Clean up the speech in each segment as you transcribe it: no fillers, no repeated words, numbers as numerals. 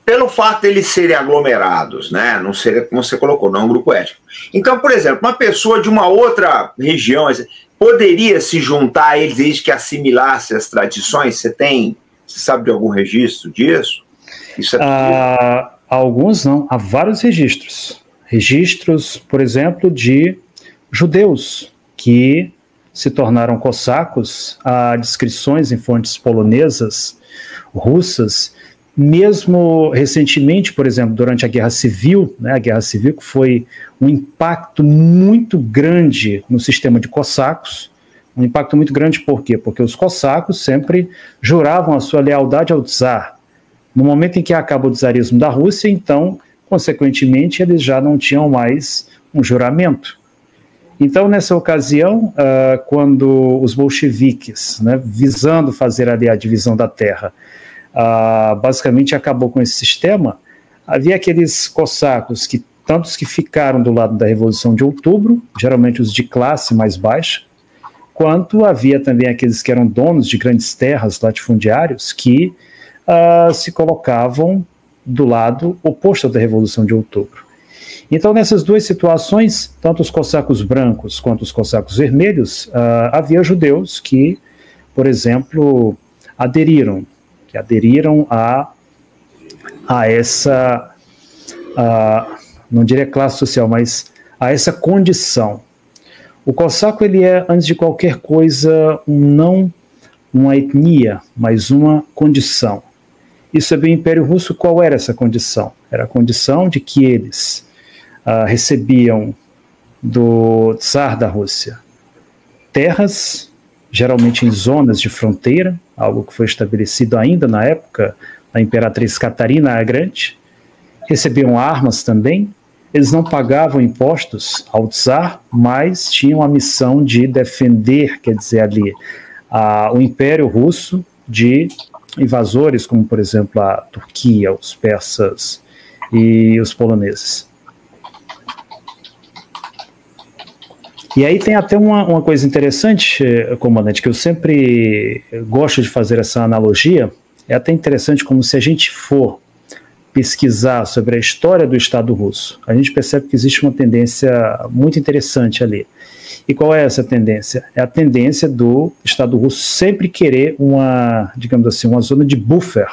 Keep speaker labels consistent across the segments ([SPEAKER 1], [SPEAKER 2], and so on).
[SPEAKER 1] pelo fato de eles serem aglomerados, né, não seria como você colocou, não é um grupo étnico. Então, por exemplo, uma pessoa de uma outra região poderia se juntar a eles desde que assimilasse as tradições? Você sabe de algum registro disso? Isso é possível?
[SPEAKER 2] Alguns não, há vários registros. Registros, por exemplo, de judeus que se tornaram cossacos. Há descrições em fontes polonesas, russas, mesmo recentemente, por exemplo, durante a Guerra Civil, né, a Guerra Civil que foi um impacto muito grande no sistema de cossacos. Um impacto muito grande por quê? Porque os cossacos sempre juravam a sua lealdade ao czar. No momento em que acaba o czarismo da Rússia, então, consequentemente, eles já não tinham mais um juramento. Então, nessa ocasião, quando os bolcheviques, né, visando fazer ali a divisão da terra, basicamente acabou com esse sistema, havia aqueles cossacos, tantos que ficaram do lado da Revolução de Outubro, geralmente os de classe mais baixa, quanto havia também aqueles que eram donos de grandes terras latifundiários que se colocavam do lado oposto da Revolução de Outubro. Então, nessas duas situações, tanto os cossacos brancos quanto os cossacos vermelhos, havia judeus que, por exemplo, aderiram a essa, não diria classe social, mas a essa condição. O cossaco, ele é, antes de qualquer coisa, não uma etnia, mas uma condição. E sob o Império Russo, qual era essa condição? Era a condição de que eles recebiam do czar da Rússia terras, geralmente em zonas de fronteira, algo que foi estabelecido ainda na época da Imperatriz Catarina a Grande. Recebiam armas também. Eles não pagavam impostos ao czar, mas tinham a missão de defender, quer dizer, ali, o Império Russo de invasores, como, por exemplo, a Turquia, os persas e os poloneses. E aí tem até uma coisa interessante, comandante, que eu sempre gosto de fazer essa analogia. É até interessante como, se a gente for pesquisar sobre a história do Estado russo, a gente percebe que existe uma tendência muito interessante ali. E qual é essa tendência? É a tendência do Estado russo sempre querer digamos assim, uma zona de buffer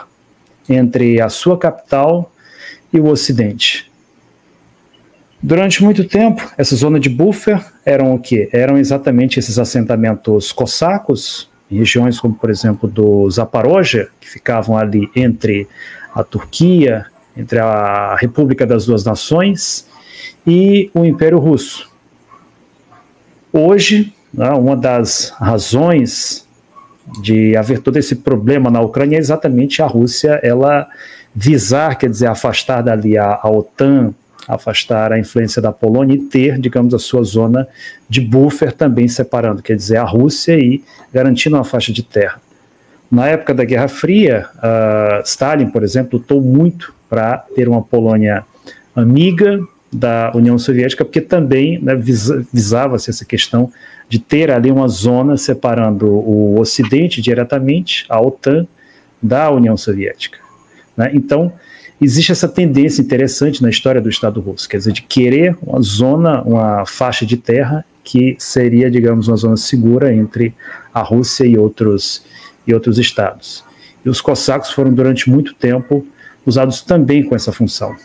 [SPEAKER 2] entre a sua capital e o Ocidente. Durante muito tempo, essa zona de buffer eram o quê? Eram exatamente esses assentamentos cossacos, em regiões como, por exemplo, do Zaporozhia, que ficavam ali entre a Turquia, entre a República das Duas Nações e o Império Russo. Hoje, né, uma das razões de haver todo esse problema na Ucrânia é exatamente a Rússia, ela visar, quer dizer, afastar dali a OTAN, afastar a influência da Polônia e ter, digamos, a sua zona de buffer também separando, quer dizer, a Rússia e garantindo uma faixa de terra. Na época da Guerra Fria, Stalin, por exemplo, lutou muito para ter uma Polônia amiga da União Soviética, porque também, né, visava-se essa questão de ter ali uma zona separando o Ocidente diretamente, a OTAN, da União Soviética, né? Então, existe essa tendência interessante na história do Estado russo, quer dizer, de querer uma zona, uma faixa de terra que seria, digamos, uma zona segura entre a Rússia e outros estados. E os cossacos foram, durante muito tempo, usados também com essa função.